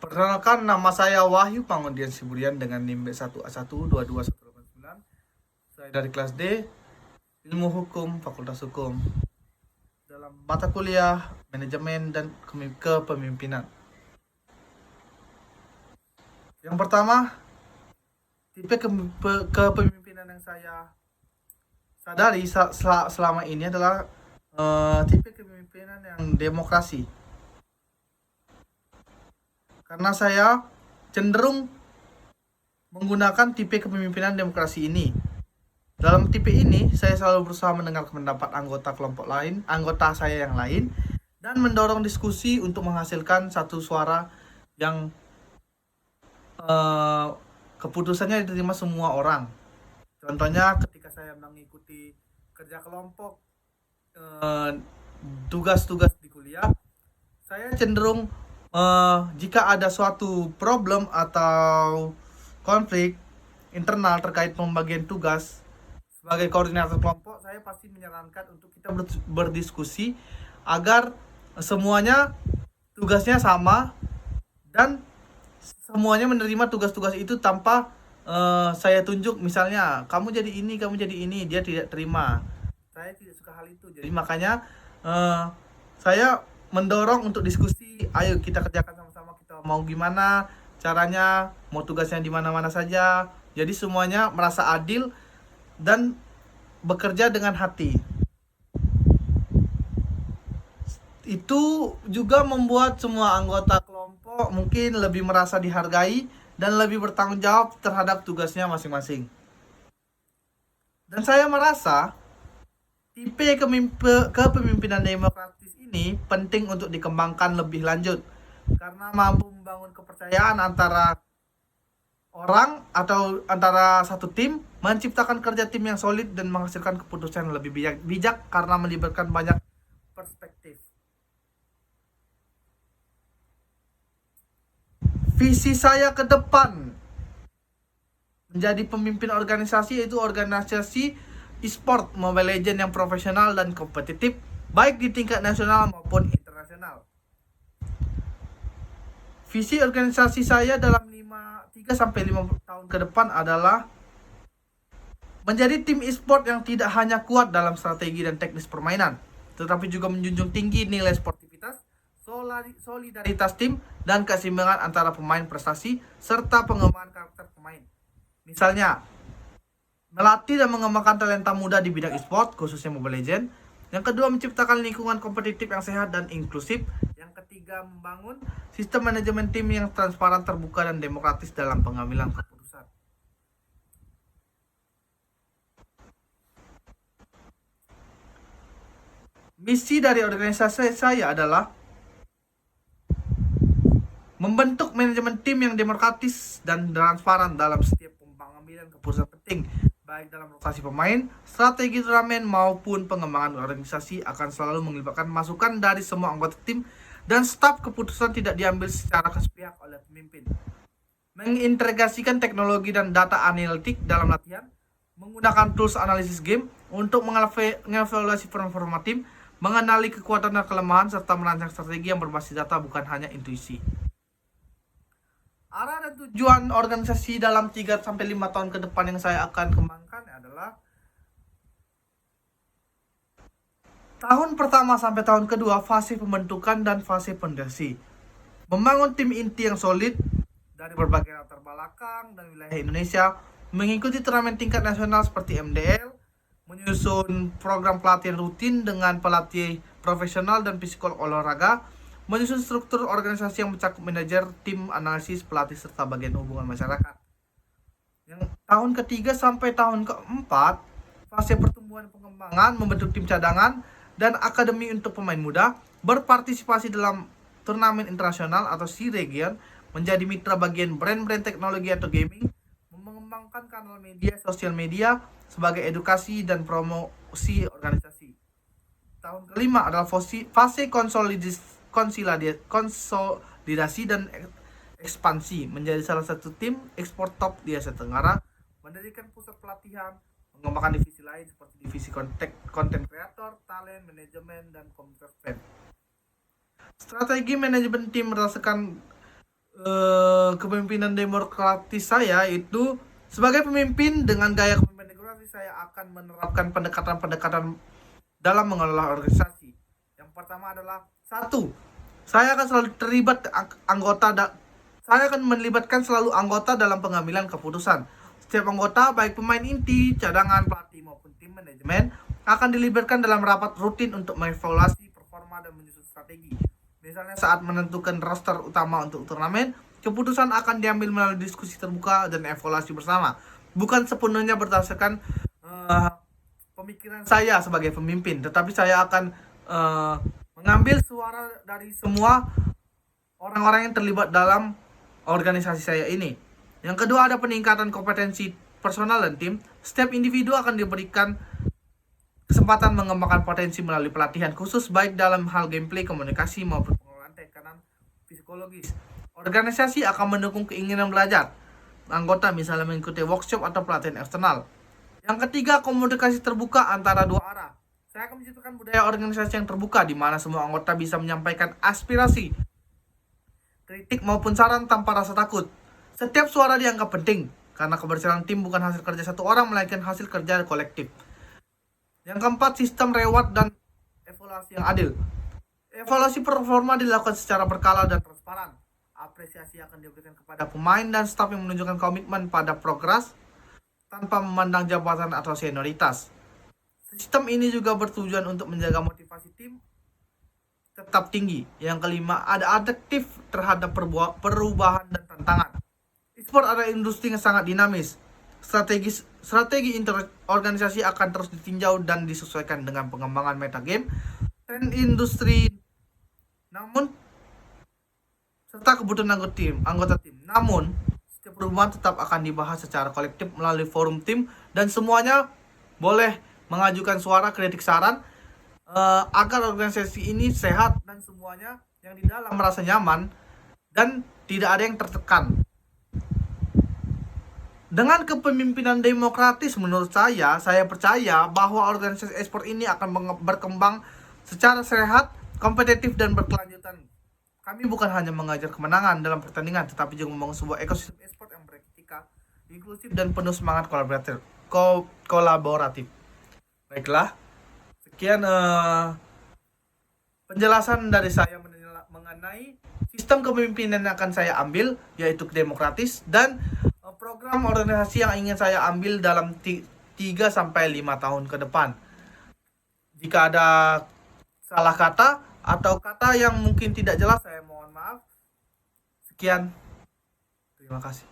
Perkenalkan, nama saya Wahyu Pangondian Siburian dengan NIM B1A1221189. Saya dari kelas D, Ilmu Hukum, Fakultas Hukum. Dalam mata kuliah Manajemen dan Kepemimpinan. Yang pertama, tipe kepemimpinan yang saya sadari selama ini adalah tipe kepemimpinan yang demokrasi. Karena saya cenderung menggunakan tipe kepemimpinan demokrasi ini. Dalam tipe ini, saya selalu berusaha mendengar pendapat anggota kelompok lain, anggota saya yang lain, dan mendorong diskusi untuk menghasilkan satu suara yang keputusannya diterima semua orang. Contohnya ketika saya mengikuti kerja kelompok, tugas-tugas di kuliah, saya cenderung jika ada suatu problem atau konflik internal terkait pembagian tugas, sebagai koordinator kelompok, saya pasti menyarankan untuk kita berdiskusi agar semuanya tugasnya sama dan semuanya menerima tugas-tugas itu tanpa saya tunjuk, misalnya kamu jadi ini, dia tidak terima. Saya tidak suka hal itu. Jadi makanya saya mendorong untuk diskusi. Ayo kita kerjakan sama-sama, kita mau gimana caranya, mau tugasnya di mana-mana saja. Jadi semuanya merasa adil dan bekerja dengan hati. Itu juga membuat semua anggota kelompok mungkin lebih merasa dihargai dan lebih bertanggung jawab terhadap tugasnya masing-masing. Dan saya merasa tipe kepemimpinan demokratis ini penting untuk dikembangkan lebih lanjut karena mampu membangun kepercayaan antara orang atau antara satu tim, menciptakan kerja tim yang solid dan menghasilkan keputusan yang lebih bijak karena melibatkan banyak perspektif. Visi saya ke depan menjadi pemimpin organisasi, yaitu organisasi e-sport Mobile Legends yang profesional dan kompetitif baik di tingkat nasional maupun internasional. Visi organisasi saya dalam 3-5 tahun ke depan adalah menjadi tim e-sport yang tidak hanya kuat dalam strategi dan teknis permainan, tetapi juga menjunjung tinggi nilai sportivitas, solidaritas tim, dan keseimbangan antara pemain prestasi serta pengembangan karakter pemain. Misalnya, melatih dan mengembangkan talenta muda di bidang e-sport, khususnya Mobile Legends. Yang kedua, menciptakan lingkungan kompetitif yang sehat dan inklusif. Yang ketiga, membangun sistem manajemen tim yang transparan, terbuka, dan demokratis dalam pengambilan keputusan. Misi dari organisasi saya adalah membentuk manajemen tim yang demokratis dan transparan dalam setiap pengambilan keputusan penting, baik dalam rotasi pemain, strategi turnamen, maupun pengembangan organisasi akan selalu melibatkan masukan dari semua anggota tim dan staf. Keputusan tidak diambil secara sepihak oleh pemimpin. Mengintegrasikan teknologi dan data analitik dalam latihan, menggunakan tools analisis game untuk mengevaluasi performa tim, mengenali kekuatan dan kelemahan, serta merancang strategi yang berbasis data bukan hanya intuisi. Arah dan tujuan organisasi dalam 3-5 tahun ke depan yang saya akan kembangkan adalah tahun pertama sampai tahun kedua, fase pembentukan dan fase fondasi. Membangun tim inti yang solid dari berbagai latar belakang dan wilayah Indonesia, mengikuti turnamen tingkat nasional seperti MDL, menyusun program pelatihan rutin dengan pelatih profesional dan psikolog olahraga, menyusun struktur organisasi yang mencakup manajer, tim, analisis, pelatih, serta bagian hubungan masyarakat. Yang tahun ketiga sampai tahun keempat, fase pertumbuhan pengembangan, membentuk tim cadangan dan akademi untuk pemain muda, berpartisipasi dalam turnamen internasional atau SEA-Region, menjadi mitra bagian brand-brand teknologi atau gaming, mengembangkan kanal media, sosial media sebagai edukasi dan promosi organisasi. Tahun kelima adalah fase konsolidasi dan ekspansi, menjadi salah satu tim ekspor top di Asia Tenggara, mendirikan pusat pelatihan, mengembangkan divisi lain seperti divisi content creator, talent, manajemen, dan komunitas fan. Strategi manajemen tim berdasarkan kepemimpinan demokratis saya itu sebagai pemimpin dengan gaya kepemimpinan demokratis, saya akan menerapkan pendekatan-pendekatan dalam mengelola organisasi. Yang pertama adalah satu, saya akan selalu terlibat saya akan melibatkan selalu anggota dalam pengambilan keputusan. Setiap anggota, baik pemain inti, cadangan, pelatih maupun tim manajemen, akan dilibatkan dalam rapat rutin untuk mengevaluasi performa dan menyusun strategi. Misalnya saat menentukan roster utama untuk turnamen, keputusan akan diambil melalui diskusi terbuka dan evaluasi bersama, bukan sepenuhnya berdasarkan pemikiran saya sebagai pemimpin, tetapi saya akan mengambil suara dari semua orang-orang yang terlibat dalam organisasi saya ini. Yang kedua, ada peningkatan kompetensi personal dan tim. Setiap individu akan diberikan kesempatan mengembangkan potensi melalui pelatihan khusus, baik dalam hal gameplay, komunikasi maupun pengelolaan tekanan psikologis. Organisasi akan mendukung keinginan belajar anggota, misalnya mengikuti workshop atau pelatihan eksternal. Yang ketiga, komunikasi terbuka antara dua arah. Saya akan menciptakan budaya organisasi yang terbuka, di mana semua anggota bisa menyampaikan aspirasi, kritik maupun saran tanpa rasa takut. Setiap suara dianggap penting, karena keberhasilan tim bukan hasil kerja satu orang, melainkan hasil kerja kolektif. Yang keempat, sistem reward dan evaluasi yang adil. Evaluasi performa dilakukan secara berkala dan transparan. Apresiasi akan diberikan kepada pemain dan staf yang menunjukkan komitmen pada progres tanpa memandang jabatan atau senioritas. Sistem ini juga bertujuan untuk menjaga motivasi tim tetap tinggi. Yang kelima, ada adaptif terhadap perubahan dan tantangan. E-sport adalah industri yang sangat dinamis. Strategi organisasi akan terus ditinjau dan disesuaikan dengan pengembangan metagame, tren industri, namun serta kebutuhan anggota tim. Namun, setiap perubahan tetap akan dibahas secara kolektif melalui forum tim, dan semuanya boleh mengajukan suara, kritik, saran agar organisasi ini sehat dan semuanya yang di dalam merasa nyaman dan tidak ada yang tertekan. Dengan kepemimpinan demokratis, menurut saya percaya bahwa organisasi e-sport ini akan berkembang secara sehat, kompetitif, dan berkelanjutan. Kami bukan hanya mengajar kemenangan dalam pertandingan, tetapi juga membangun sebuah ekosistem e-sport yang beretika, inklusif, dan penuh semangat kolaboratif. Baiklah, sekian penjelasan dari saya mengenai sistem kepemimpinan yang akan saya ambil, yaitu demokratis, dan program organisasi yang ingin saya ambil dalam 3-5 tahun ke depan. Jika ada salah kata atau kata yang mungkin tidak jelas, saya mohon maaf. Sekian. Terima kasih.